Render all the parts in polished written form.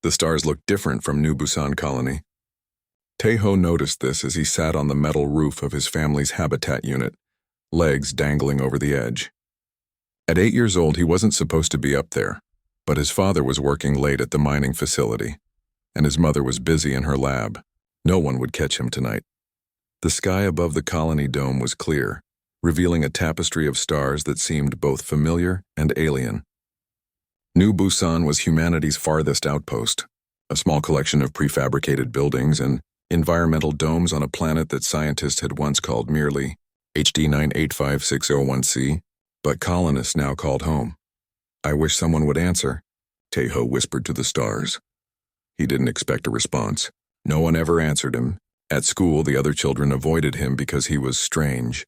The stars looked different from New Busan Colony. Taeho noticed this as he sat on the metal roof of his family's habitat unit, legs dangling over the edge. At 8 years old, he wasn't supposed to be up there, but his father was working late at the mining facility, and his mother was busy in her lab. No one would catch him tonight. The sky above the colony dome was clear, revealing a tapestry of stars that seemed both familiar and alien. New Busan was humanity's farthest outpost, a small collection of prefabricated buildings and environmental domes on a planet that scientists had once called merely HD 985601c, but colonists now called home. "I wish someone would answer," Taeho whispered to the stars. He didn't expect a response. No one ever answered him. At school, the other children avoided him because he was strange.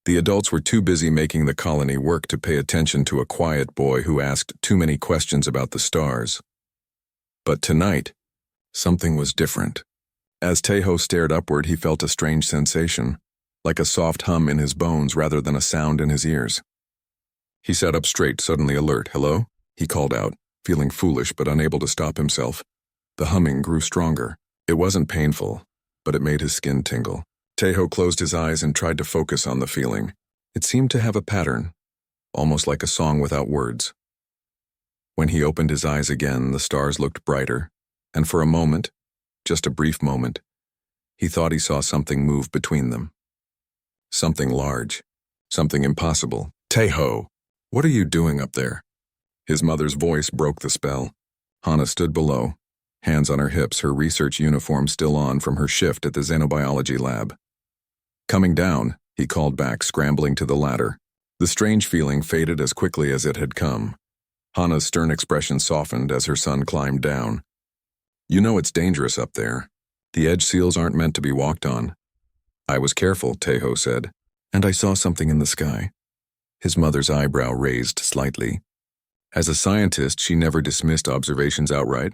The adults were too busy making the colony work to pay attention to a quiet boy who asked too many questions about the stars. But tonight, something was different. As Taeho stared upward, he felt a strange sensation, like a soft hum in his bones rather than a sound in his ears. He sat up straight, suddenly alert. "Hello?" he called out, feeling foolish but unable to stop himself. The humming grew stronger. It wasn't painful, but it made his skin tingle. Taeho closed his eyes and tried to focus on the feeling. It seemed to have a pattern, almost like a song without words. When he opened his eyes again, the stars looked brighter, and for a moment, just a brief moment, he thought he saw something move between them. Something large, something impossible. "Taeho, what are you doing up there?" His mother's voice broke the spell. Hana stood below, hands on her hips, her research uniform still on from her shift at the xenobiology lab. "Coming down," he called back, scrambling to the ladder. The strange feeling faded as quickly as it had come. Hana's stern expression softened as her son climbed down. "You know it's dangerous up there. The edge seals aren't meant to be walked on." "I was careful," Taeho said, "and I saw something in the sky." His mother's eyebrow raised slightly. As a scientist, she never dismissed observations outright.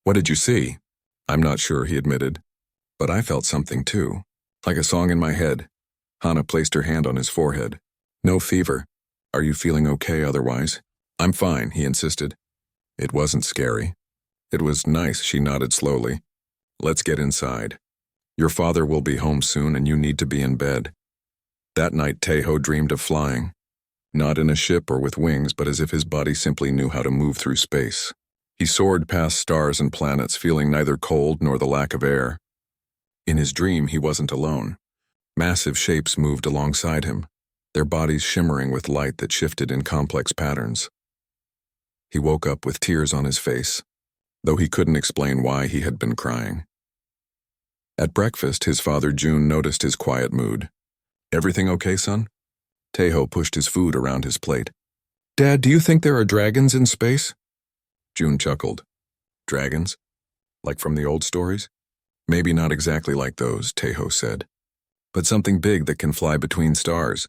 "What did you see?" "I'm not sure," he admitted. "But I felt something too. Like a song in my head." Hana placed her hand on his forehead. "No fever. Are you feeling okay otherwise?" "I'm fine," he insisted. It wasn't scary. It was nice, she nodded slowly. "Let's get inside. Your father will be home soon and you need to be in bed." That night, Taeho dreamed of flying. Not in a ship or with wings, but as if his body simply knew how to move through space. He soared past stars and planets, feeling neither cold nor the lack of air. In his dream, he wasn't alone. Massive shapes moved alongside him, their bodies shimmering with light that shifted in complex patterns. He woke up with tears on his face, though he couldn't explain why he had been crying. At breakfast, his father Jun noticed his quiet mood. "Everything okay, son?" Taeho pushed his food around his plate. "Dad, do you think there are dragons in space?" Jun chuckled. "Dragons? Like from the old stories?" "Maybe not exactly like those," Taeho said. "But something big that can fly between stars."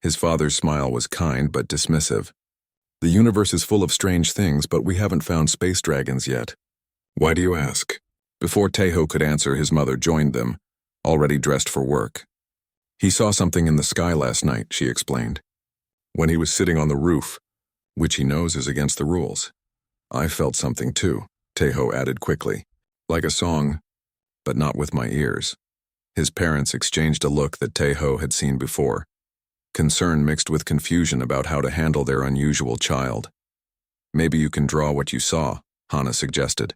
His father's smile was kind but dismissive. "The universe is full of strange things, but we haven't found space dragons yet." "Why do you ask?" Before Taeho could answer, his mother joined them, already dressed for work. "He saw something in the sky last night," she explained. "When he was sitting on the roof, which he knows is against the rules." "I felt something too," Taeho added quickly. "Like a song, but not with my ears." His parents exchanged a look that Taeho had seen before, concern mixed with confusion about how to handle their unusual child. "Maybe you can draw what you saw," Hana suggested.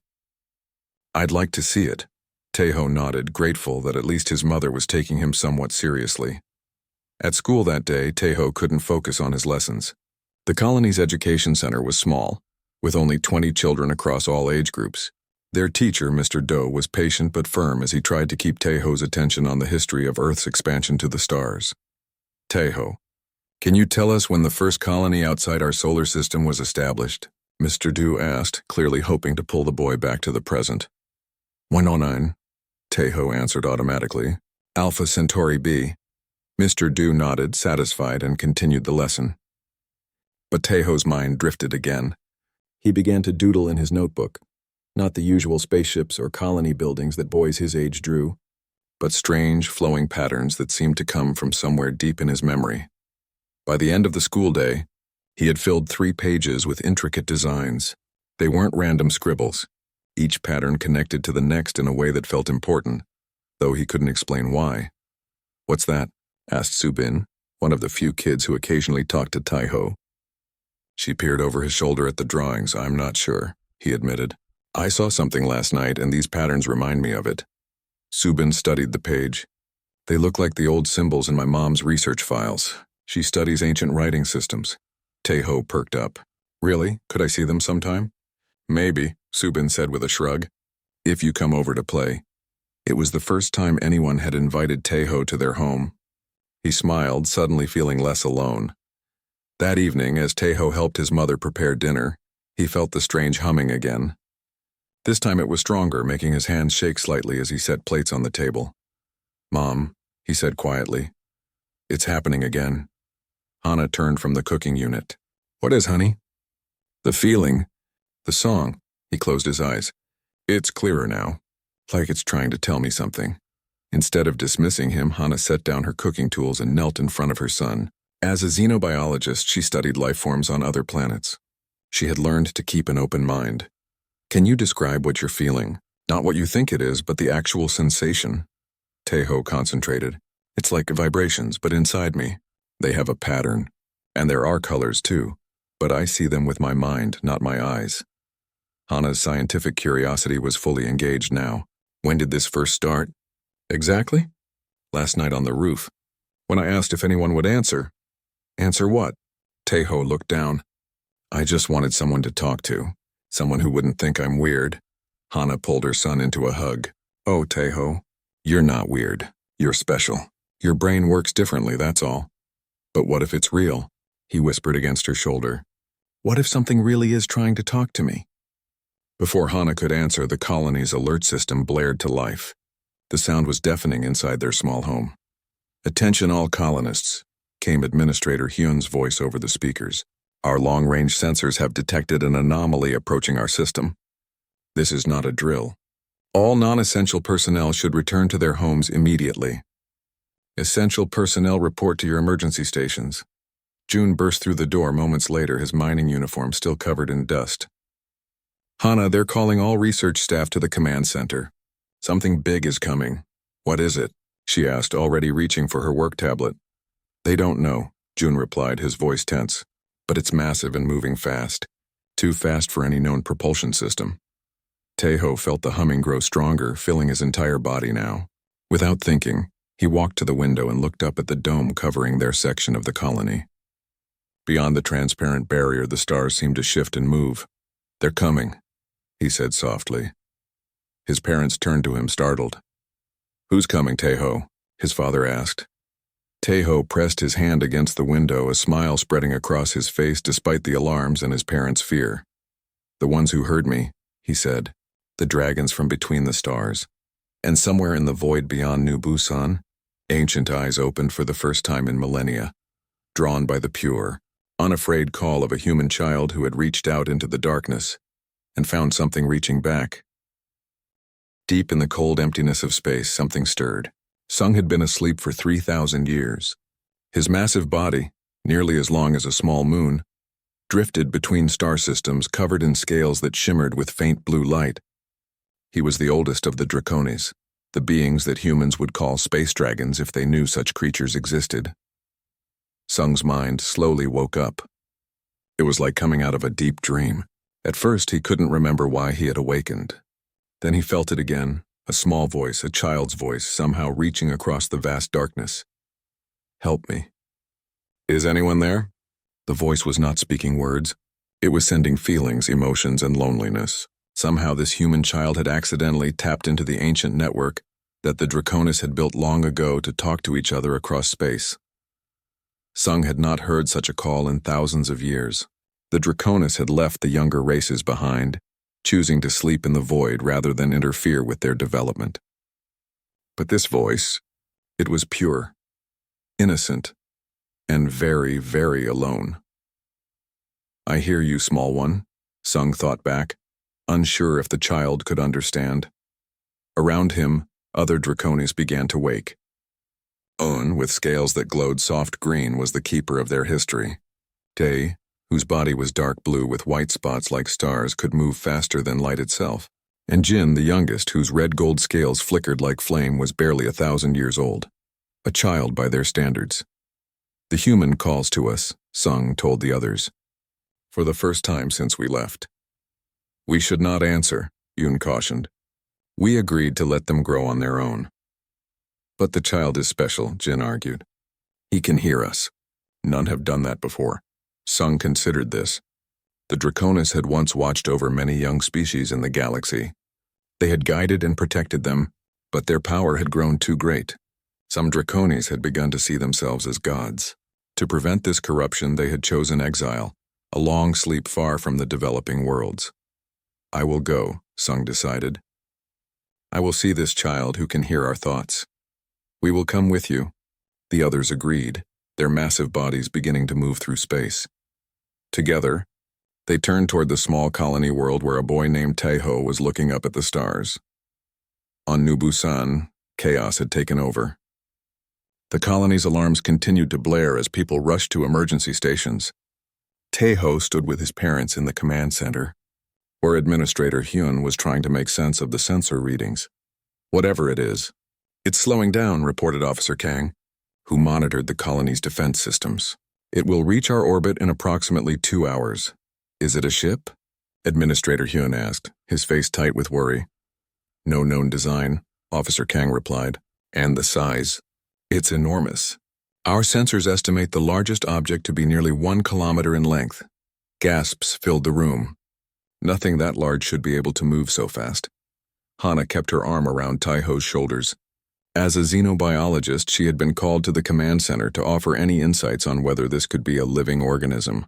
"I'd like to see it." Taeho nodded, grateful that at least his mother was taking him somewhat seriously. At school that day, Taeho couldn't focus on his lessons. The colony's education center was small, with only 20 children across all age groups. Their teacher, Mr. Do, was patient but firm as he tried to keep Taeho's attention on the history of Earth's expansion to the stars. "Taeho, can you tell us when the first colony outside our solar system was established?" Mr. Do asked, clearly hoping to pull the boy back to the present. 109, Taeho answered automatically. "Alpha Centauri B." Mr. Do nodded, satisfied, and continued the lesson. But Taeho's mind drifted again. He began to doodle in his notebook, not the usual spaceships or colony buildings that boys his age drew, but strange, flowing patterns that seemed to come from somewhere deep in his memory. By the end of the school day, he had filled 3 pages with intricate designs. They weren't random scribbles. each pattern connected to the next in a way that felt important, though he couldn't explain why. "What's that?" asked Subin, one of the few kids who occasionally talked to Taiho. She peered over his shoulder at the drawings. "I'm not sure," he admitted. "I saw something last night, and these patterns remind me of it." Subin studied the page. "They look like the old symbols in my mom's research files. She studies ancient writing systems." Taiho perked up. "Really? Could I see them sometime?" "Maybe," Subin said with a shrug. "If you come over to play." It was the first time anyone had invited Taiho to their home. He smiled, suddenly feeling less alone. That evening, as Taiho helped his mother prepare dinner, he felt the strange humming again. This time it was stronger, making his hands shake slightly as he set plates on the table. "Mom," he said quietly, "it's happening again." Hana turned from the cooking unit. "What is, honey?" "The feeling. The song." He closed his eyes. "It's clearer now. Like it's trying to tell me something." Instead of dismissing him, Hana set down her cooking tools and knelt in front of her son. As a xenobiologist, she studied life forms on other planets. She had learned to keep an open mind. "Can you describe what you're feeling? Not what you think it is, but the actual sensation." Taiho concentrated. "It's like vibrations, but inside me. They have a pattern. And there are colors too, but I see them with my mind, not my eyes." Hana's scientific curiosity was fully engaged now. "When did this first start?" "Exactly?" "Last night on the roof. When I asked if anyone would answer." "Answer what?" Taiho looked down. "I just wanted someone to talk to. Someone who wouldn't think I'm weird." Hana pulled her son into a hug. "Oh, Taiho, you're not weird. You're special. Your brain works differently, that's all." "But what if it's real?" He whispered against her shoulder. "What if something really is trying to talk to me?" Before Hana could answer, the colony's alert system blared to life. The sound was deafening inside their small home. "Attention all colonists," came Administrator Hyun's voice over the speakers. "Our long-range sensors have detected an anomaly approaching our system. This is not a drill. All non-essential personnel should return to their homes immediately. Essential personnel report to your emergency stations." June burst through the door moments later, his mining uniform still covered in dust. "Hana, they're calling all research staff to the command center. Something big is coming." "What is it?" she asked, already reaching for her work tablet. "They don't know," June replied, his voice tense. "But it's massive and moving fast. Too fast for any known propulsion system." Taiho felt the humming grow stronger, filling his entire body now. Without thinking, he walked to the window and looked up at the dome covering their section of the colony. Beyond the transparent barrier, the stars seemed to shift and move. "They're coming," he said softly. His parents turned to him, startled. "Who's coming, Taiho?" his father asked. Taiho pressed his hand against the window, a smile spreading across his face despite the alarms and his parents' fear. "The ones who heard me," he said. "The dragons from between the stars." And somewhere in the void beyond New Busan, ancient eyes opened for the first time in millennia, drawn by the pure, unafraid call of a human child who had reached out into the darkness and found something reaching back. Deep in the cold emptiness of space, something stirred. Sung had been asleep for 3,000 years. His massive body, nearly as long as a small moon, drifted between star systems covered in scales that shimmered with faint blue light. He was the oldest of the Draconis, the beings that humans would call space dragons if they knew such creatures existed. Sung's mind slowly woke up. It was like coming out of a deep dream. At first, he couldn't remember why he had awakened. Then he felt it again, a small voice, a child's voice, somehow reaching across the vast darkness. "Help me." "Is anyone there?" The voice was not speaking words. It was sending feelings, emotions, and loneliness. Somehow this human child had accidentally tapped into the ancient network that the Draconis had built long ago to talk to each other across space. Sung had not heard such a call in thousands of years. The Draconis had left the younger races behind, choosing to sleep in the void rather than interfere with their development. But this voice, it was pure, innocent, and very, very alone. "I hear you, small one," Sung thought back, unsure if the child could understand. Around him, other Draconis began to wake. Un, with scales that glowed soft green, was the keeper of their history. Day, whose body was dark blue with white spots like stars, could move faster than light itself. And Jin, the youngest, whose red-gold scales flickered like flame, was barely 1,000 years old. A child by their standards. The human calls to us, Sung told the others. For the first time since we left. We should not answer, Yoon cautioned. We agreed to let them grow on their own. But the child is special, Jin argued. He can hear us. None have done that before. Sung considered this. The Draconis had once watched over many young species in the galaxy. They had guided and protected them, but their power had grown too great. Some Draconis had begun to see themselves as gods. To prevent this corruption, they had chosen exile, a long sleep far from the developing worlds. I will go, Sung decided. I will see this child who can hear our thoughts. We will come with you. The others agreed, their massive bodies beginning to move through space. Together, they turned toward the small colony world where a boy named Taeho was looking up at the stars. On New Busan, chaos had taken over. The colony's alarms continued to blare as people rushed to emergency stations. Taeho stood with his parents in the command center, where Administrator Hyun was trying to make sense of the sensor readings. Whatever it is, it's slowing down, reported Officer Kang, who monitored the colony's defense systems. It will reach our orbit in approximately 2 hours. Is it a ship? Administrator Hyun asked, his face tight with worry. No known design, Officer Kang replied. And the size? It's enormous. Our sensors estimate the largest object to be nearly 1 kilometer in length. Gasps filled the room. Nothing that large should be able to move so fast. Hana kept her arm around Taeho's shoulders. As a xenobiologist, she had been called to the command center to offer any insights on whether this could be a living organism.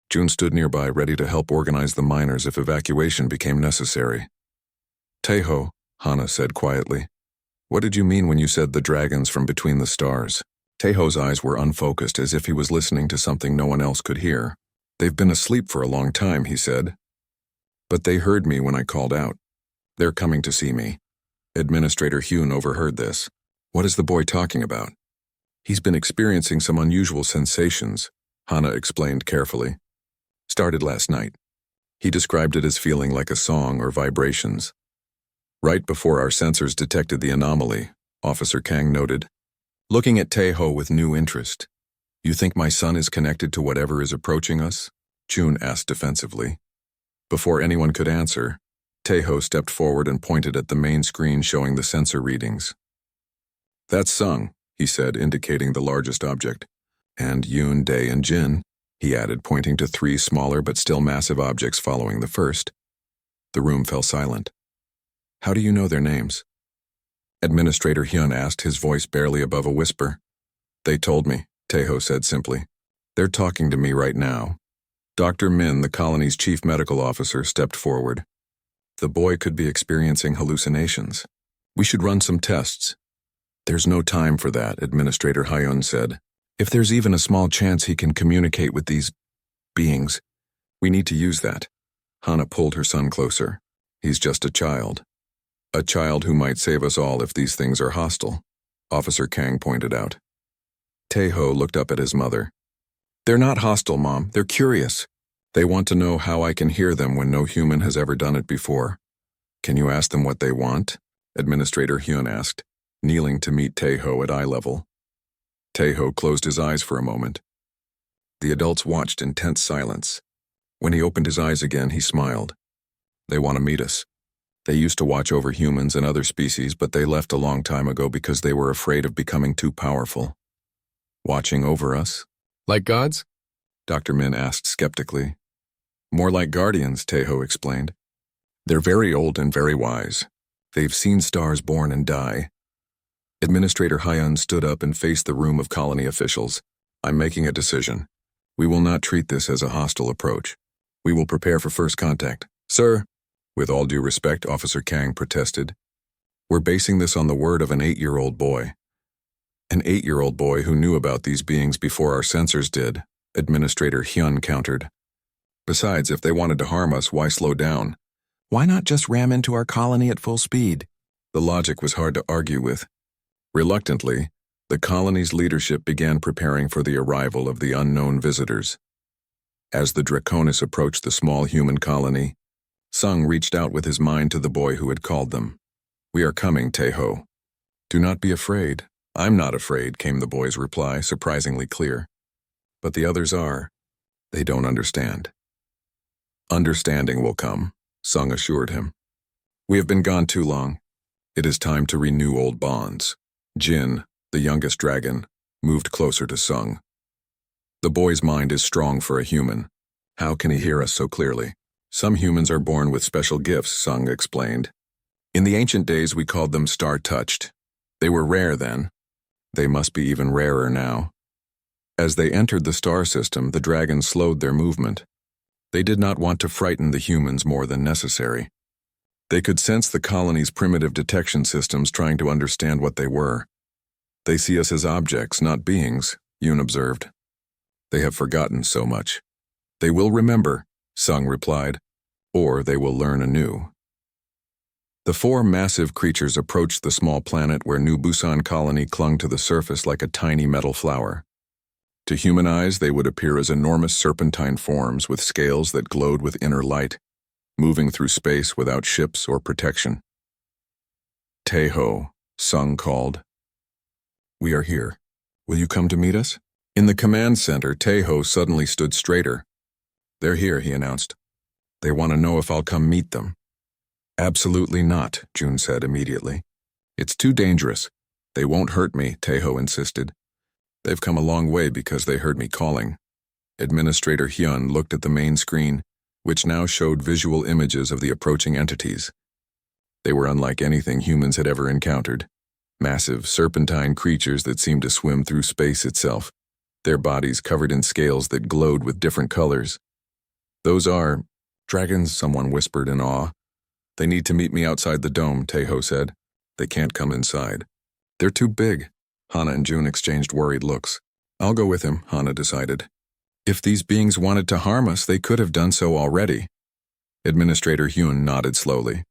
June stood nearby, ready to help organize the miners if evacuation became necessary. Taeho, Hana said quietly. What did you mean when you said the dragons from between the stars? Taeho's eyes were unfocused, as if he was listening to something no one else could hear. They've been asleep for a long time, he said. But they heard me when I called out. They're coming to see me. Administrator Hyun overheard this. What is the boy talking about? He's been experiencing some unusual sensations, Hana explained carefully. Started last night. He described it as feeling like a song or vibrations. Right before our sensors detected the anomaly, Officer Kang noted, looking at Taeho with new interest. You think my son is connected to whatever is approaching us? June asked defensively. Before anyone could answer, Taeho stepped forward and pointed at the main screen showing the sensor readings. That's Sung, he said, indicating the largest object. And Yoon, Dae, and Jin, he added, pointing to 3 smaller but still massive objects following the first. The room fell silent. How do you know their names? Administrator Hyun asked, his voice barely above a whisper. They told me, Taeho said simply. They're talking to me right now. Dr. Min, the colony's chief medical officer, stepped forward. The boy could be experiencing hallucinations. We should run some tests. There's no time for that, Administrator Hyun said. If there's even a small chance he can communicate with these beings, we need to use that. Hana pulled her son closer. He's just a child. A child who might save us all if these things are hostile, Officer Kang pointed out. Taeho looked up at his mother. They're not hostile, Mom. They're curious. They want to know how I can hear them when no human has ever done it before. Can you ask them what they want? Administrator Hyun asked, kneeling to meet Taeho at eye level. Taeho closed his eyes for a moment. The adults watched in tense silence. When he opened his eyes again, he smiled. They want to meet us. They used to watch over humans and other species, but they left a long time ago because they were afraid of becoming too powerful. Watching over us? Like gods? Dr. Min asked skeptically. More like guardians, Taeho explained. They're very old and very wise. They've seen stars born and die. Administrator Hyun stood up and faced the room of colony officials. I'm making a decision. We will not treat this as a hostile approach. We will prepare for first contact. Sir, with all due respect, Officer Kang protested. We're basing this on the word of an 8-year-old boy. An 8-year-old boy who knew about these beings before our sensors did, Administrator Hyun countered. Besides, if they wanted to harm us, why slow down? Why not just ram into our colony at full speed? The logic was hard to argue with. Reluctantly, the colony's leadership began preparing for the arrival of the unknown visitors. As the Draconis approached the small human colony, Sung reached out with his mind to the boy who had called them. "We are coming, Tae-ho." "Do not be afraid." "I'm not afraid," came the boy's reply, surprisingly clear. "But the others are. They don't understand." "Understanding will come," Sung assured him. "We have been gone too long. It is time to renew old bonds." Jin, the youngest dragon, moved closer to Sung. "The boy's mind is strong for a human. How can he hear us so clearly?" "Some humans are born with special gifts," Sung explained. "In the ancient days we called them star-touched. They were rare then. They must be even rarer now." As they entered the star system, the dragons slowed their movement. They did not want to frighten the humans more than necessary. They could sense the colony's primitive detection systems trying to understand what they were. "They see us as objects, not beings," Yoon observed. "They have forgotten so much." "They will remember," Sung replied, "or they will learn anew." The four massive creatures approached the small planet where New Busan colony clung to the surface like a tiny metal flower. To human eyes, they would appear as enormous serpentine forms with scales that glowed with inner light, moving through space without ships or protection. "Tae-ho," Sung called. "We are here. Will you come to meet us?" In the command center, Tae-ho suddenly stood straighter. "They're here," he announced. "They want to know if I'll come meet them." "Absolutely not," June said immediately. "It's too dangerous. They won't hurt me," Tae-ho insisted. "They've come a long way because they heard me calling." Administrator Hyun looked at the main screen, which now showed visual images of the approaching entities. They were unlike anything humans had ever encountered. Massive, serpentine creatures that seemed to swim through space itself, their bodies covered in scales that glowed with different colors. "Those are dragons," someone whispered in awe. "They need to meet me outside the dome," Tae-ho said. "They can't come inside." "They're too big." Hana and June exchanged worried looks. "I'll go with him," Hana decided. "If these beings wanted to harm us, they could have done so already." Administrator Hyun nodded slowly.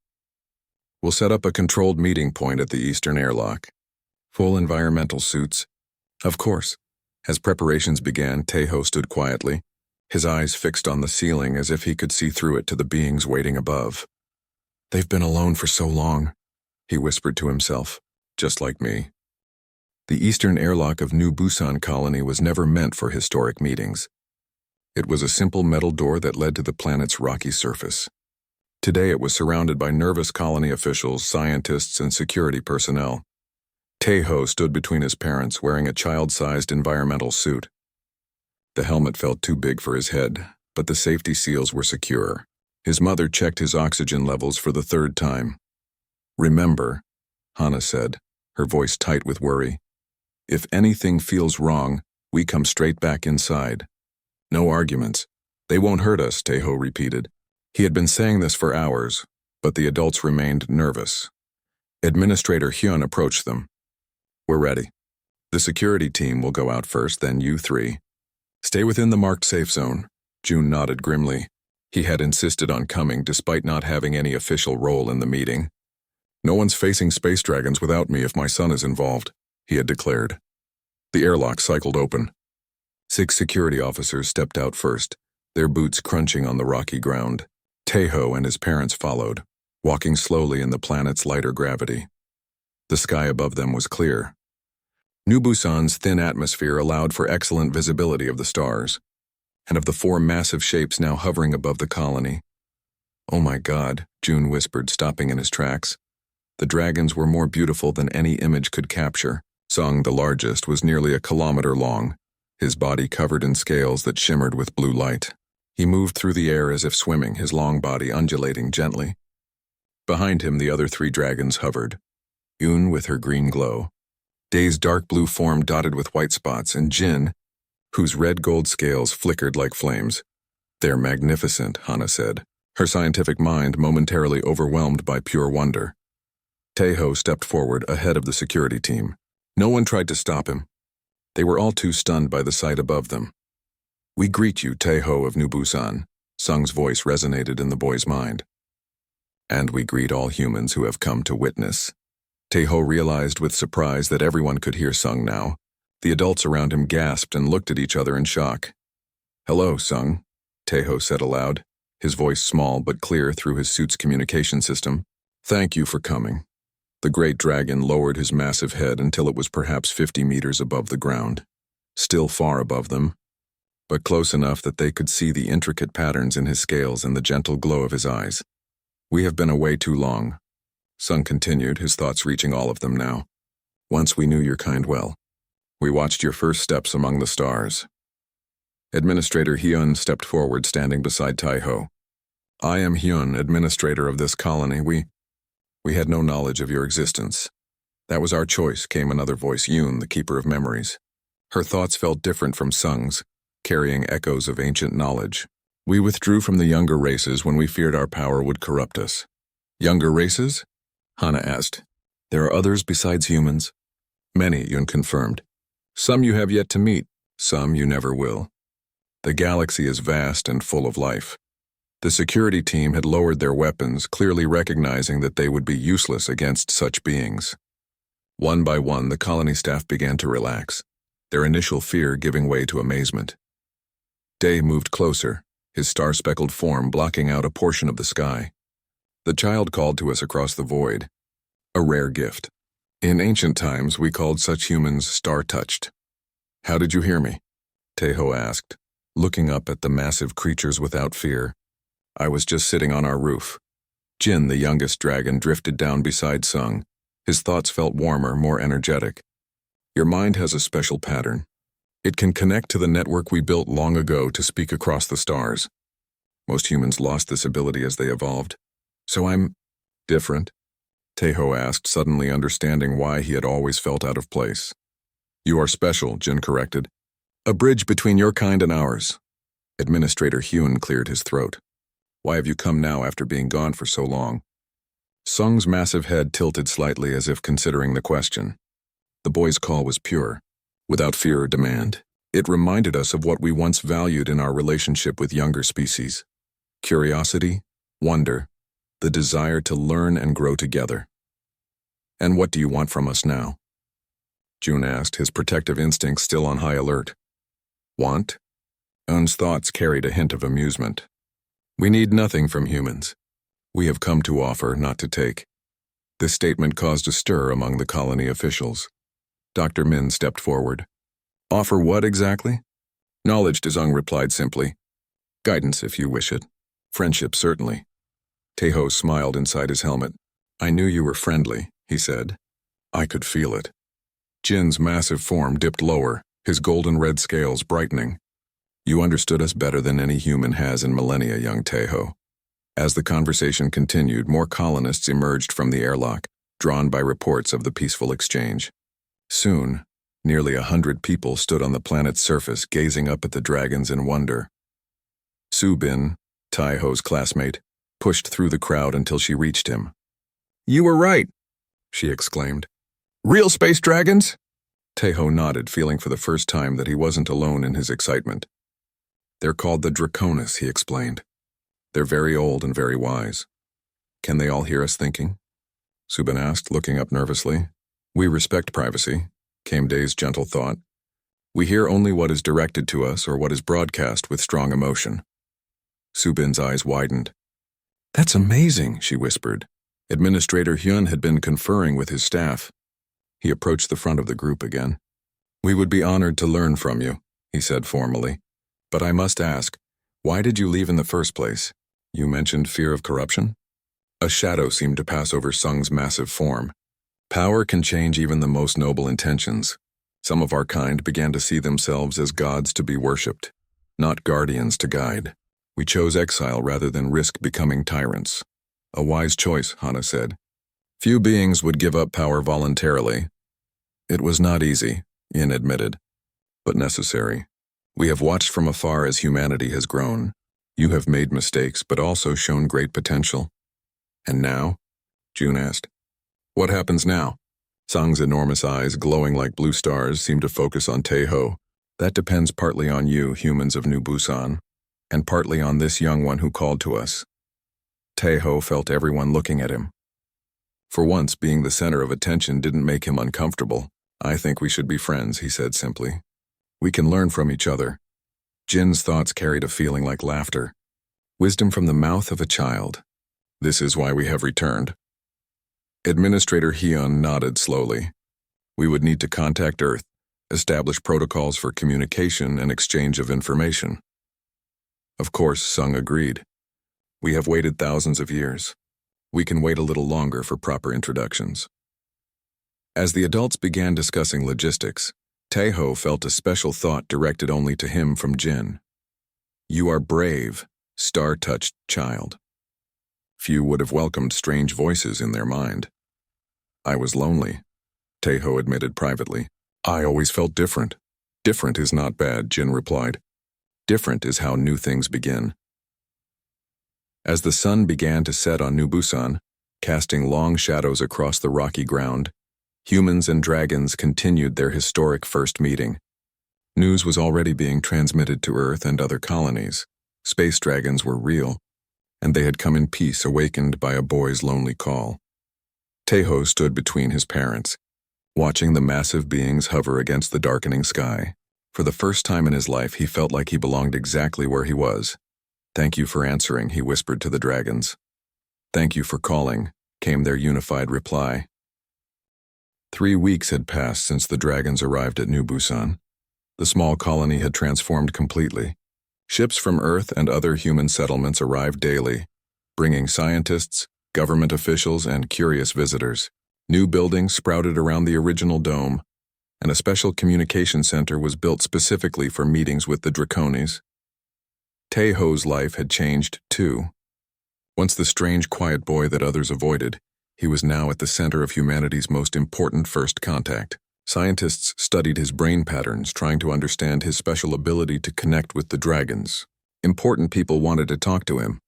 "We'll set up a controlled meeting point at the eastern airlock. Full environmental suits." "Of course." As preparations began, Tae-ho stood quietly, his eyes fixed on the ceiling as if he could see through it to the beings waiting above. "They've been alone for so long," he whispered to himself, "just like me." The eastern airlock of New Busan colony was never meant for historic meetings. It was a simple metal door that led to the planet's rocky surface. Today it was surrounded by nervous colony officials, scientists, and security personnel. Tae-ho stood between his parents wearing a child-sized environmental suit. The helmet felt too big for his head, but the safety seals were secure. His mother checked his oxygen levels for the third time. "Remember," Hana said, her voice tight with worry, "if anything feels wrong, we come straight back inside. No arguments. They won't hurt us," Tae-ho repeated. He had been saying this for hours, but the adults remained nervous. Administrator Hyun approached them. "We're ready. The security team will go out first, then you three. Stay within the marked safe zone." June nodded grimly. He had insisted on coming despite not having any official role in the meeting. "No one's facing space dragons without me if my son is involved," he had declared. The airlock cycled open. 6 security officers stepped out first, their boots crunching on the rocky ground. Tae-ho and his parents followed, walking slowly in the planet's lighter gravity. The sky above them was clear. New Busan's thin atmosphere allowed for excellent visibility of the stars, and of the 4 massive shapes now hovering above the colony. "Oh my God," June whispered, stopping in his tracks. The dragons were more beautiful than any image could capture. Sung, the largest, was nearly a kilometer long, his body covered in scales that shimmered with blue light. He moved through the air as if swimming, his long body undulating gently. Behind him, the other 3 dragons hovered. Yoon with her green glow, Dae's dark blue form dotted with white spots, and Jin, whose red gold scales flickered like flames. "They're magnificent," Hana said, her scientific mind momentarily overwhelmed by pure wonder. Tae-ho stepped forward ahead of the security team. No one tried to stop him. They were all too stunned by the sight above them. "We greet you, Tae-ho of New Busan," Sung's voice resonated in the boy's mind. "And we greet all humans who have come to witness." Tae-ho realized with surprise that everyone could hear Sung now. The adults around him gasped and looked at each other in shock. "Hello, Sung," Tae-ho said aloud. his voice small but clear through his suit's communication system. "Thank you for coming." The great dragon lowered his massive head until it was perhaps 50 meters above the ground, still far above them, but close enough that they could see the intricate patterns in his scales and the gentle glow of his eyes. "We have been away too long," Sung continued, his thoughts reaching all of them now. "Once we knew your kind well. We watched your first steps among the stars." Administrator Hyun stepped forward, standing beside Tai-ho. "I am Hyun, administrator of this colony. We had no knowledge of your existence. That was our choice," came another voice, Yoon, the keeper of memories. Her thoughts felt different from Sung's, carrying echoes of ancient knowledge. "We withdrew from the younger races when we feared our power would corrupt us." "Younger races?" Hana asked. "There are others besides humans?" "Many," Yoon confirmed. "Some you have yet to meet, some you never will. The galaxy is vast and full of life." The security team had lowered their weapons, clearly recognizing that they would be useless against such beings. One by one, the colony staff began to relax, their initial fear giving way to amazement. Day moved closer, his star-speckled form blocking out a portion of the sky. The child called to us across the void. A rare gift. In ancient times, we called such humans star-touched. "How did you hear me?" Taeho asked, looking up at the massive creatures without fear. "I was just sitting on our roof." Jin, the youngest dragon, drifted down beside Sung. His thoughts felt warmer, more energetic. "Your mind has a special pattern. It can connect to the network we built long ago to speak across the stars. Most humans lost this ability as they evolved. So I'm different?" Taeho asked, suddenly understanding why he had always felt out of place. "You are special," Jin corrected. "A bridge between your kind and ours." Administrator Hyun cleared his throat. "Why have you come now after being gone for so long?" Sung's massive head tilted slightly as if considering the question. The boy's call was pure, without fear or demand. It reminded us of what we once valued in our relationship with younger species. Curiosity, wonder, the desire to learn and grow together. "And what do you want from us now?" Jun asked, his protective instincts still on high alert. "Want?" Eun's thoughts carried a hint of amusement. "We need nothing from humans. We have come to offer, not to take." This statement caused a stir among the colony officials. Dr. Min stepped forward. "Offer what exactly?" "Knowledge," Dezung replied simply. "Guidance, if you wish it. Friendship, certainly." Taeho smiled inside his helmet. "I knew you were friendly," he said. "I could feel it." Jin's massive form dipped lower, his golden-red scales brightening. "You understood us better than any human has in millennia, young Taeho." As the conversation continued, more colonists emerged from the airlock, drawn by reports of the peaceful exchange. Soon, nearly 100 people stood on the planet's surface, gazing up at the dragons in wonder. Su-bin, Taeho's classmate, pushed through the crowd until she reached him. "You were right," she exclaimed. "Real space dragons?" Taeho nodded, feeling for the first time that he wasn't alone in his excitement. "They're called the Draconis," he explained. "They're very old and very wise." "Can they all hear us thinking?" Su-bin asked, looking up nervously. "We respect privacy," came Day's gentle thought. "We hear only what is directed to us or what is broadcast with strong emotion." Su-bin's eyes widened. "That's amazing," she whispered. Administrator Hyun had been conferring with his staff. He approached the front of the group again. "We would be honored to learn from you," he said formally. "But I must ask, why did you leave in the first place? You mentioned fear of corruption?" A shadow seemed to pass over Sung's massive form. "Power can change even the most noble intentions. Some of our kind began to see themselves as gods to be worshipped, not guardians to guide. We chose exile rather than risk becoming tyrants." "A wise choice," Hana said. "Few beings would give up power voluntarily." "It was not easy," Yin admitted, "but necessary. We have watched from afar as humanity has grown. You have made mistakes, but also shown great potential." "And now?" Jun asked. "What happens now?" Sung's enormous eyes, glowing like blue stars, seemed to focus on Taeho. "That depends partly on you, humans of New Busan, and partly on this young one who called to us." Taeho felt everyone looking at him. For once, being the center of attention didn't make him uncomfortable. "I think we should be friends," he said simply. "We can learn from each other." Jin's thoughts carried a feeling like laughter. Wisdom from the mouth of a child. This is why we have returned. Administrator Hyun nodded slowly. We would need to contact Earth, establish protocols for communication and exchange of information. Of course, Sung agreed. We have waited thousands of years. We can wait a little longer for proper introductions. As the adults began discussing logistics, Taeho felt a special thought directed only to him from Jin. You are brave, star-touched child. Few would have welcomed strange voices in their mind. I was lonely, Taeho admitted privately. I always felt different. Different is not bad, Jin replied. Different is how new things begin. As the sun began to set on New Busan, casting long shadows across the rocky ground, humans and dragons continued their historic first meeting. News was already being transmitted to Earth and other colonies. Space dragons were real, and they had come in peace, awakened by a boy's lonely call. Taeho stood between his parents, watching the massive beings hover against the darkening sky. For the first time in his life, he felt like he belonged exactly where he was. Thank you for answering, he whispered to the dragons. Thank you for calling, came their unified reply. 3 weeks had passed since the dragons arrived at New Busan. The small colony had transformed completely. Ships from Earth and other human settlements arrived daily, bringing scientists, government officials, and curious visitors. New buildings sprouted around the original dome, and a special communication center was built specifically for meetings with the Draconis. Taeho's life had changed, too. Once the strange, quiet boy that others avoided, he was now at the center of humanity's most important first contact. Scientists studied his brain patterns, trying to understand his special ability to connect with the dragons. Important people wanted to talk to him.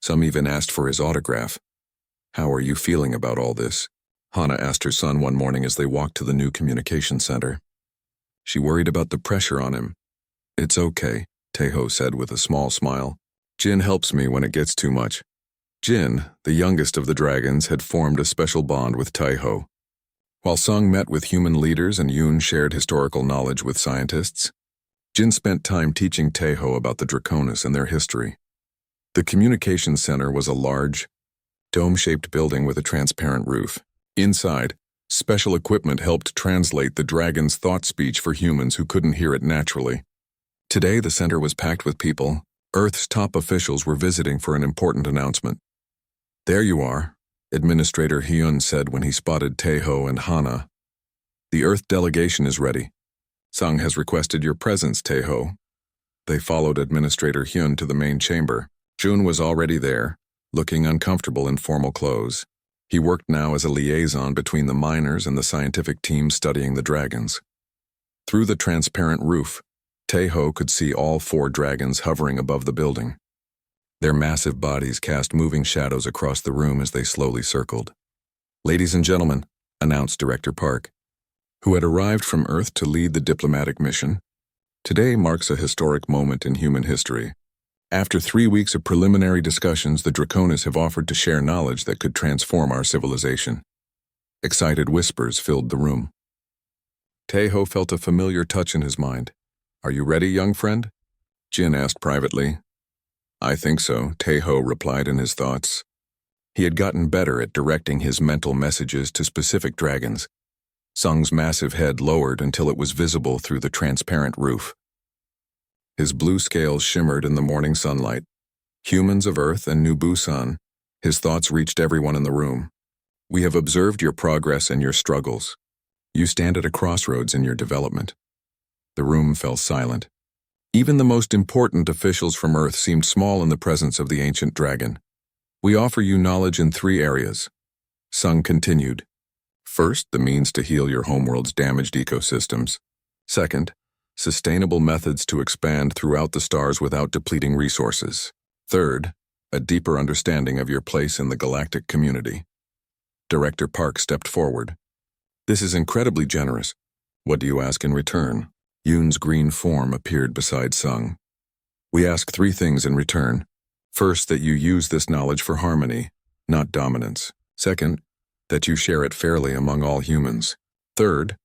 Some even asked for his autograph. How are you feeling about all this? Hana asked her son one morning as they walked to the new communication center. She worried about the pressure on him. It's okay, Taeho said with a small smile. Jin helps me when it gets too much. Jin, the youngest of the dragons, had formed a special bond with Taeho. While Sung met with human leaders and Yoon shared historical knowledge with scientists, Jin spent time teaching Taeho about the Draconis and their history. The communication center was a large, dome-shaped building with a transparent roof. Inside, special equipment helped translate the dragon's thought speech for humans who couldn't hear it naturally. Today, the center was packed with people. Earth's top officials were visiting for an important announcement. There you are, Administrator Hyun said when he spotted Taeho and Hana. The Earth delegation is ready. Sung has requested your presence, Taeho. They followed Administrator Hyun to the main chamber. Jun was already there, looking uncomfortable in formal clothes. He worked now as a liaison between the miners and the scientific team studying the dragons. Through the transparent roof, Taeho could see all 4 dragons hovering above the building. Their massive bodies cast moving shadows across the room as they slowly circled. Ladies and gentlemen, announced Director Park, who had arrived from Earth to lead the diplomatic mission, today marks a historic moment in human history. After 3 weeks of preliminary discussions, the Draconis have offered to share knowledge that could transform our civilization. Excited whispers filled the room. Taeho felt a familiar touch in his mind. Are you ready, young friend? Jin asked privately. I think so, Taeho replied in his thoughts. He had gotten better at directing his mental messages to specific dragons. Sung's massive head lowered until it was visible through the transparent roof. His blue scales shimmered in the morning sunlight. Humans of Earth and New Busan, his thoughts reached everyone in the room. We have observed your progress and your struggles. You stand at a crossroads in your development. The room fell silent. Even the most important officials from Earth seemed small in the presence of the ancient dragon. We offer you knowledge in 3 areas. Sung continued. First, the means to heal your homeworld's damaged ecosystems. Second, sustainable methods to expand throughout the stars without depleting resources. Third, a deeper understanding of your place in the galactic community. Director Park stepped forward. This is incredibly generous. What do you ask in return? Yoon's green form appeared beside Sung. We ask 3 things in return. First, that you use this knowledge for harmony, not dominance. Second, that you share it fairly among all humans. Third,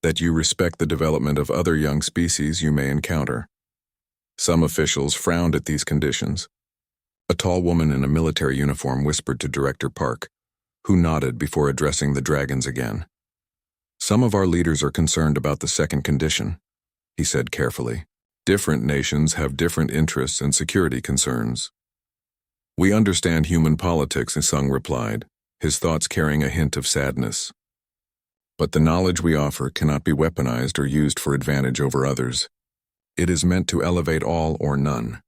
that you respect the development of other young species you may encounter. Some officials frowned at these conditions. A tall woman in a military uniform whispered to Director Park, who nodded before addressing the dragons again. Some of our leaders are concerned about the second condition, he said carefully. Different nations have different interests and security concerns. We understand human politics, Sung replied, his thoughts carrying a hint of sadness. But the knowledge we offer cannot be weaponized or used for advantage over others. It is meant to elevate all or none.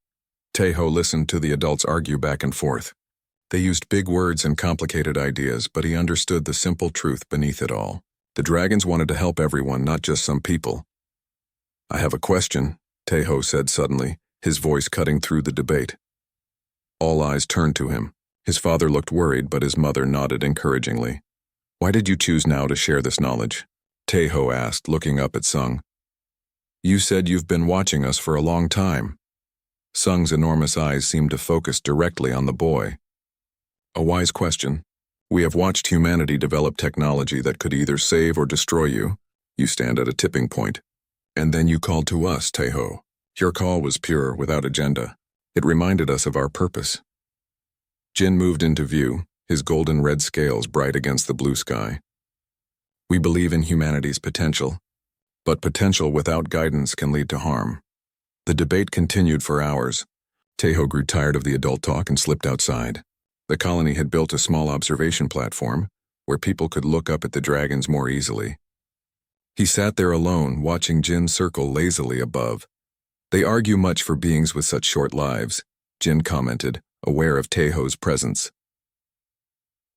Taeho listened to the adults argue back and forth. They used big words and complicated ideas, but he understood the simple truth beneath it all. The dragons wanted to help everyone, not just some people. I have a question, Taeho said suddenly, his voice cutting through the debate. All eyes turned to him. His father looked worried, but his mother nodded encouragingly. Why did you choose now to share this knowledge? Taeho asked, looking up at Sung. You said you've been watching us for a long time. Sung's enormous eyes seemed to focus directly on the boy. A wise question. We have watched humanity develop technology that could either save or destroy you. You stand at a tipping point. And then you called to us, Taeho. Your call was pure, without agenda. It reminded us of our purpose. Jin moved into view, his golden red scales bright against the blue sky. We believe in humanity's potential, but potential without guidance can lead to harm. The debate continued for hours. Taeho grew tired of the adult talk and slipped outside. The colony had built a small observation platform where people could look up at the dragons more easily. He sat there alone, watching Jin circle lazily above. They argue much for beings with such short lives, Jin commented, aware of Taeho's presence.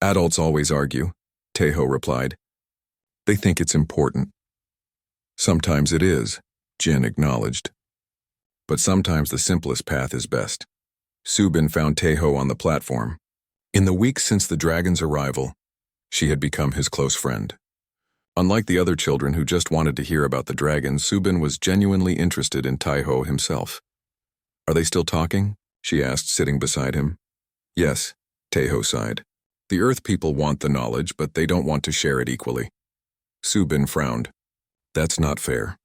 Adults always argue, Taeho replied. They think it's important. Sometimes it is, Jin acknowledged. But sometimes the simplest path is best. Subin found Taeho on the platform. In the weeks since the dragon's arrival, she had become his close friend. Unlike the other children who just wanted to hear about the dragon, Subin was genuinely interested in Taeho himself. Are they still talking? She asked, sitting beside him. Yes, Taeho sighed. The Earth people want the knowledge, but they don't want to share it equally. Subin frowned. That's not fair.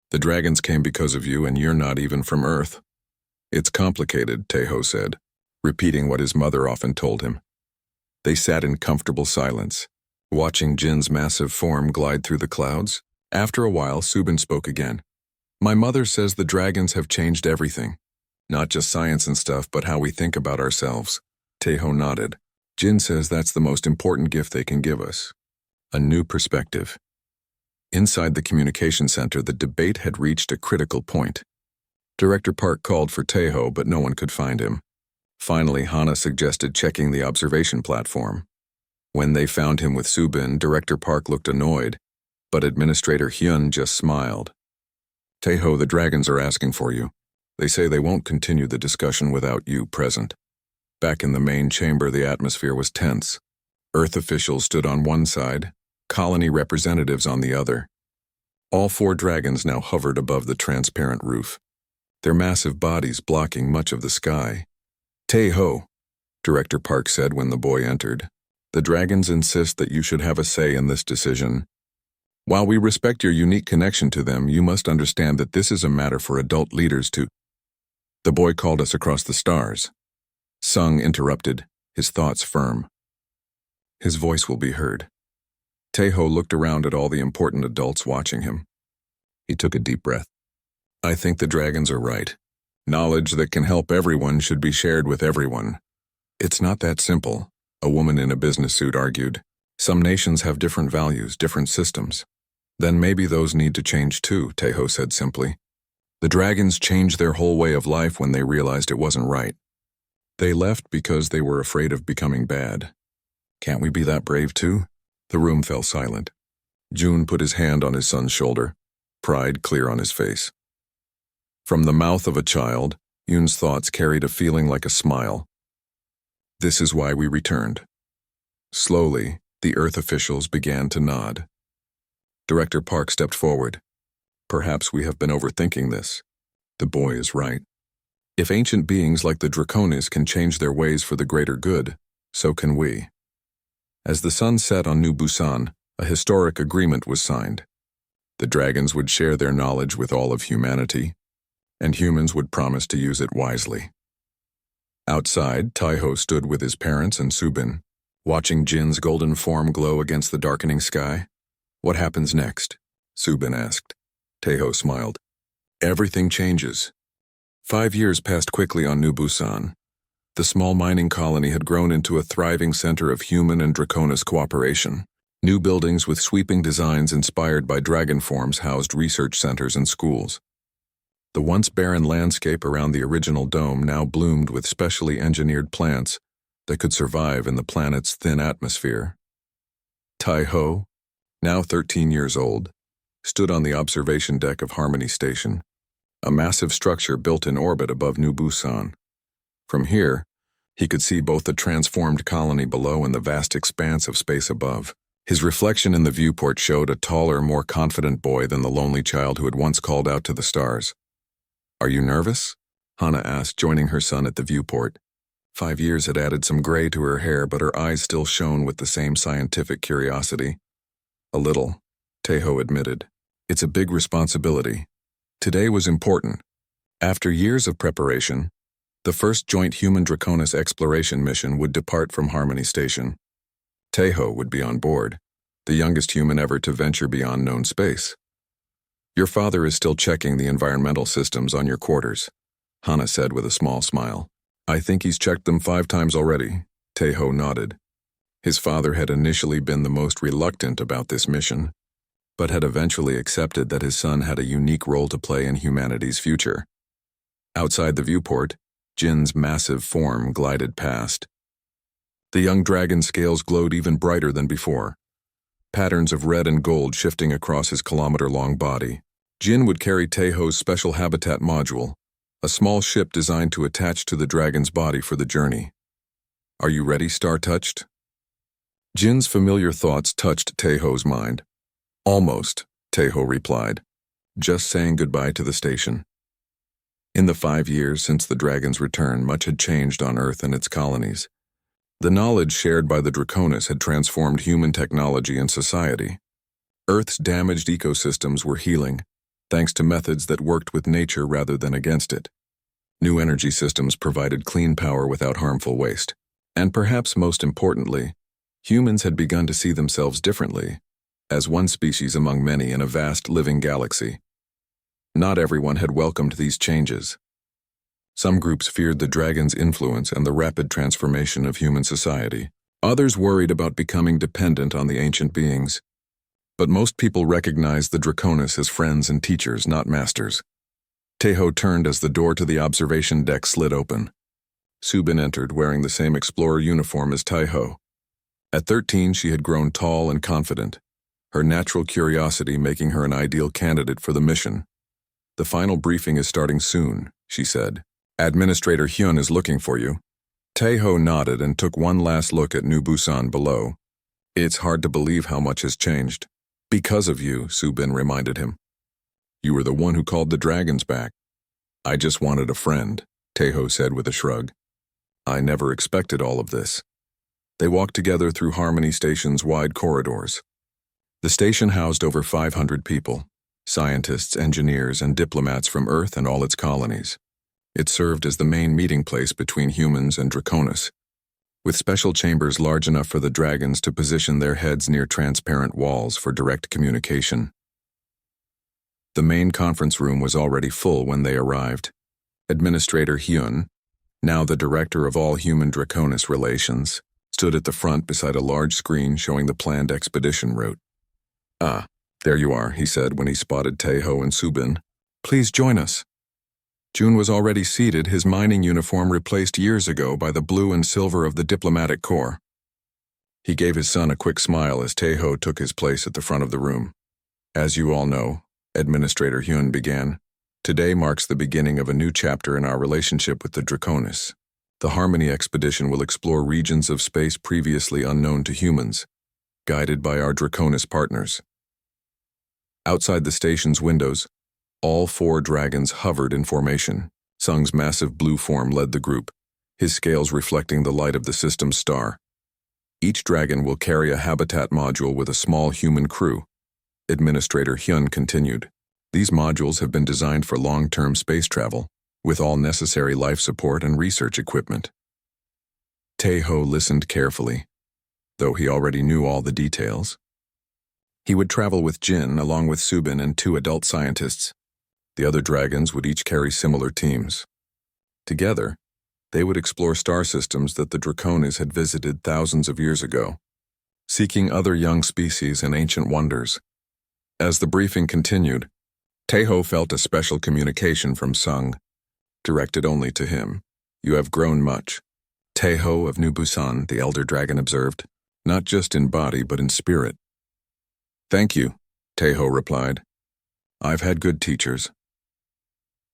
The dragons came because of you, and you're not even from Earth. It's complicated, Taeho said, repeating what his mother often told him. They sat in comfortable silence, watching Jin's massive form glide through the clouds. After a while, Subin spoke again. My mother says the dragons have changed everything. Not just science and stuff, but how we think about ourselves. Taeho nodded. Jin says that's the most important gift they can give us. A new perspective. Inside the communication center, the debate had reached a critical point. Director Park called for Taeho, but no one could find him. Finally, Hana suggested checking the observation platform. When they found him with Subin, Director Park looked annoyed, but Administrator Hyun just smiled. Taeho, the dragons are asking for you. They say they won't continue the discussion without you present. Back in the main chamber, the atmosphere was tense. Earth officials stood on one side, colony representatives on the other. All 4 dragons now hovered above the transparent roof, their massive bodies blocking much of the sky. Taeho, Director Park said when the boy entered, the dragons insist that you should have a say in this decision. While we respect your unique connection to them, you must understand that this is a matter for adult leaders to... The boy called us across the stars. Sung interrupted, his thoughts firm. His voice will be heard. Taeho looked around at all the important adults watching him. He took a deep breath. I think the dragons are right. Knowledge that can help everyone should be shared with everyone. It's not that simple, a woman in a business suit argued. Some nations have different values, different systems. Then maybe those need to change too, Taeho said simply. The dragons changed their whole way of life when they realized it wasn't right. They left because they were afraid of becoming bad. Can't we be that brave too? The room fell silent. Jun put his hand on his son's shoulder, pride clear on his face. From the mouth of a child, Yoon's thoughts carried a feeling like a smile. This is why we returned. Slowly, the Earth officials began to nod. Director Park stepped forward. Perhaps we have been overthinking this. The boy is right. If ancient beings like the Draconis can change their ways for the greater good, so can we. As the sun set on New Busan, a historic agreement was signed. The dragons would share their knowledge with all of humanity, and humans would promise to use it wisely. Outside, Taiho stood with his parents and Subin, watching Jin's golden form glow against the darkening sky. "What happens next?" Subin asked. Taiho smiled. "Everything changes." 5 years passed quickly on New Busan. The small mining colony had grown into a thriving center of human and Draconis cooperation. New buildings with sweeping designs inspired by dragon forms housed research centers and schools. The once barren landscape around the original dome now bloomed with specially engineered plants that could survive in the planet's thin atmosphere. Taiho, now 13 years old, stood on the observation deck of Harmony Station, a massive structure built in orbit above New Busan. From here, he could see both the transformed colony below and the vast expanse of space above. His reflection in the viewport showed a taller, more confident boy than the lonely child who had once called out to the stars. "Are you nervous?" Hana asked, joining her son at the viewport. 5 years had added some gray to her hair, but her eyes still shone with the same scientific curiosity. "A little," Taiho admitted. "It's a big responsibility. Today was important. After years of preparation, the first joint human-Draconis exploration mission would depart from Harmony Station. Taiho would be on board, the youngest human ever to venture beyond known space. Your father is still checking the environmental systems on your quarters," Hana said with a small smile. "I think he's checked them 5 times already," Taiho nodded. His father had initially been the most reluctant about this mission, but had eventually accepted that his son had a unique role to play in humanity's future. Outside the viewport, Jin's massive form glided past. The young dragon's scales glowed even brighter than before, patterns of red and gold shifting across his kilometer-long body. Jin would carry Taiho's special habitat module, a small ship designed to attach to the dragon's body for the journey. "Are you ready, Star-Touched?" Jin's familiar thoughts touched Taiho's mind. "Almost," Taiho replied, just saying goodbye to the station. In the 5 years since the dragon's return, much had changed on Earth and its colonies. The knowledge shared by the Draconis had transformed human technology and society. Earth's damaged ecosystems were healing, thanks to methods that worked with nature rather than against it. New energy systems provided clean power without harmful waste. And perhaps most importantly, humans had begun to see themselves differently, as one species among many in a vast living galaxy. Not everyone had welcomed these changes. Some groups feared the dragon's influence and the rapid transformation of human society. Others worried about becoming dependent on the ancient beings. But most people recognized the Draconis as friends and teachers, not masters. Taiho turned as the door to the observation deck slid open. Subin entered, wearing the same explorer uniform as Taiho. At 13, she had grown tall and confident, her natural curiosity making her an ideal candidate for the mission. "The final briefing is starting soon," she said. "Administrator Hyun is looking for you." Taiho nodded and took one last look at New Busan below. "It's hard to believe how much has changed." "Because of you," Subin reminded him. "You were the one who called the dragons back." "I just wanted a friend," Taiho said with a shrug. "I never expected all of this." They walked together through Harmony Station's wide corridors. The station housed over 500 people, scientists, engineers, and diplomats from Earth and all its colonies. It served as the main meeting place between humans and Draconis, with special chambers large enough for the dragons to position their heads near transparent walls for direct communication. The main conference room was already full when they arrived. Administrator Hyun, now the director of all human Draconis relations, stood at the front beside a large screen showing the planned expedition route. "Ah, there you are," he said when he spotted Taiho and Subin. "Please join us." Jun was already seated, his mining uniform replaced years ago by the blue and silver of the diplomatic corps. He gave his son a quick smile as Taiho took his place at the front of the room. "As you all know," Administrator Hyun began, "today marks the beginning of a new chapter in our relationship with the Draconis. The Harmony expedition will explore regions of space previously unknown to humans, guided by our Draconis partners." Outside the station's windows, all 4 dragons hovered in formation. Sung's massive blue form led the group, his scales reflecting the light of the system's star. "Each dragon will carry a habitat module with a small human crew," Administrator Hyun continued. "These modules have been designed for long-term space travel, with all necessary life support and research equipment. Taeho listened carefully, though he already knew all the details. He would travel with Jin along with Subin and 2 adult scientists. The other dragons would each carry similar teams. Together, they would explore star systems that the Draconis had visited thousands of years ago, seeking other young species and ancient wonders. As the briefing continued, Taeho felt a special communication from Sung, directed only to him. "You have grown much." Taeho of New Busan, the elder dragon observed, "not just in body but in spirit." "Thank you," Taeho replied. "I've had good teachers."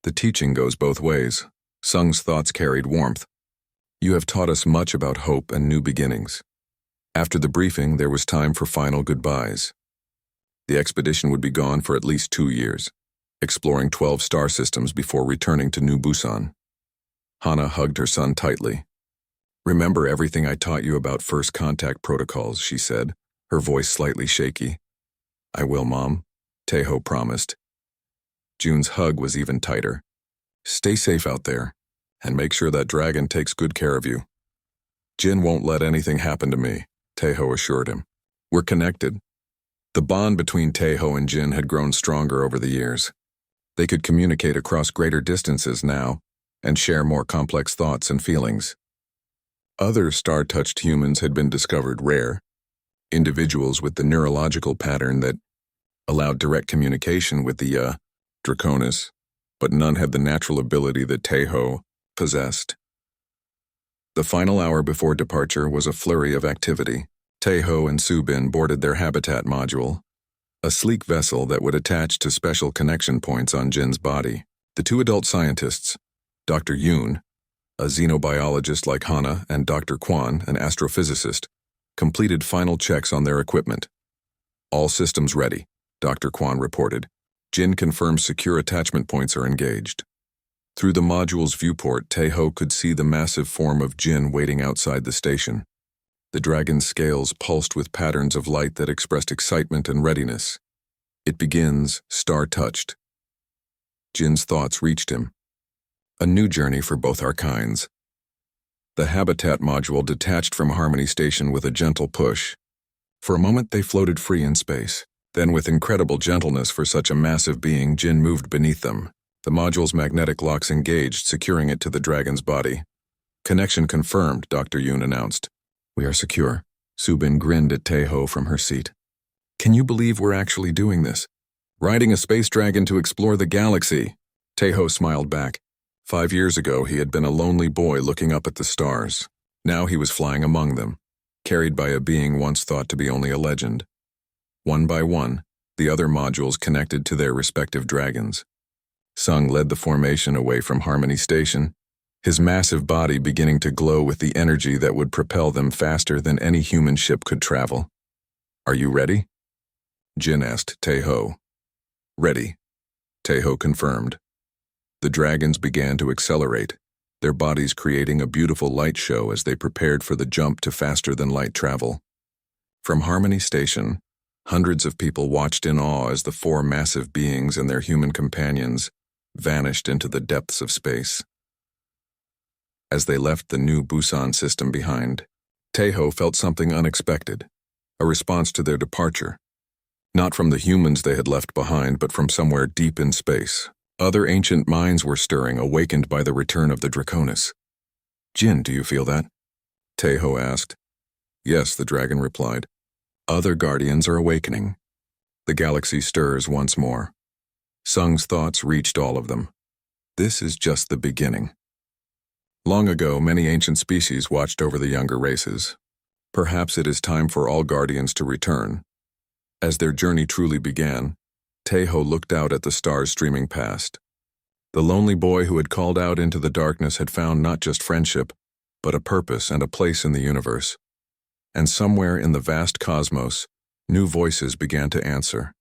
The teaching goes both ways. Sung's thoughts carried warmth. "You have taught us much about hope and new beginnings." After the briefing, there was time for final goodbyes. The expedition would be gone for at least 2 years, exploring 12 star systems before returning to New Busan. Hana hugged her son tightly. "Remember everything I taught you about first contact protocols," she said, her voice slightly shaky. "I will, Mom," Taeho promised. June's hug was even tighter. "Stay safe out there, and make sure that dragon takes good care of you." "Jin won't let anything happen to me," Taeho assured him. "We're connected." The bond between Taeho and Jin had grown stronger over the years. They could communicate across greater distances now and share more complex thoughts and feelings. Other star-touched humans had been discovered rare, individuals with the neurological pattern that allowed direct communication with the Draconis, but none had the natural ability that Taeho possessed. The final hour before departure was a flurry of activity. Taeho and Subin boarded their habitat module, a sleek vessel that would attach to special connection points on Jin's body. The 2 adult scientists, Dr. Yoon, a xenobiologist like Hana, and Dr. Kwan, an astrophysicist, completed final checks on their equipment. "All systems ready," Dr. Kwan reported. Jin confirmed secure attachment points are engaged. Through the module's viewport, Taeho could see the massive form of Jin waiting outside the station. The dragon's scales pulsed with patterns of light that expressed excitement and readiness. "It begins, star-touched." Jin's thoughts reached him. A new journey for both our kinds. The habitat module detached from Harmony Station with a gentle push. For a moment they floated free in space. Then, with incredible gentleness for such a massive being, Jin moved beneath them. The module's magnetic locks engaged, securing it to the dragon's body. "Connection confirmed," Dr. Yoon announced. "We are secure." Subin grinned at Taeho from her seat. "Can you believe we're actually doing this? Riding a space dragon to explore the galaxy." Taeho smiled back. 5 years ago, he had been a lonely boy looking up at the stars. Now he was flying among them, carried by a being once thought to be only a legend. One by one, the other modules connected to their respective dragons. Sung led the formation away from Harmony Station, his massive body beginning to glow with the energy that would propel them faster than any human ship could travel. "Are you ready?" Jin asked Taeho. "Ready," Taeho confirmed. The dragons began to accelerate, their bodies creating a beautiful light show as they prepared for the jump to faster-than-light travel. From Harmony Station, hundreds of people watched in awe as the 4 massive beings and their human companions vanished into the depths of space. As they left the New Busan system behind, Taeho felt something unexpected, a response to their departure. Not from the humans they had left behind, but from somewhere deep in space. Other ancient minds were stirring, awakened by the return of the Draconis. "Jin, do you feel that?" Taeho asked. "Yes," the dragon replied. "Other guardians are awakening. The galaxy stirs once more." Sung's thoughts reached all of them. This is just the beginning. Long ago, many ancient species watched over the younger races. Perhaps it is time for all guardians to return. As their journey truly began, Taeho looked out at the stars streaming past. The lonely boy who had called out into the darkness had found not just friendship, but a purpose and a place in the universe. And somewhere in the vast cosmos, new voices began to answer.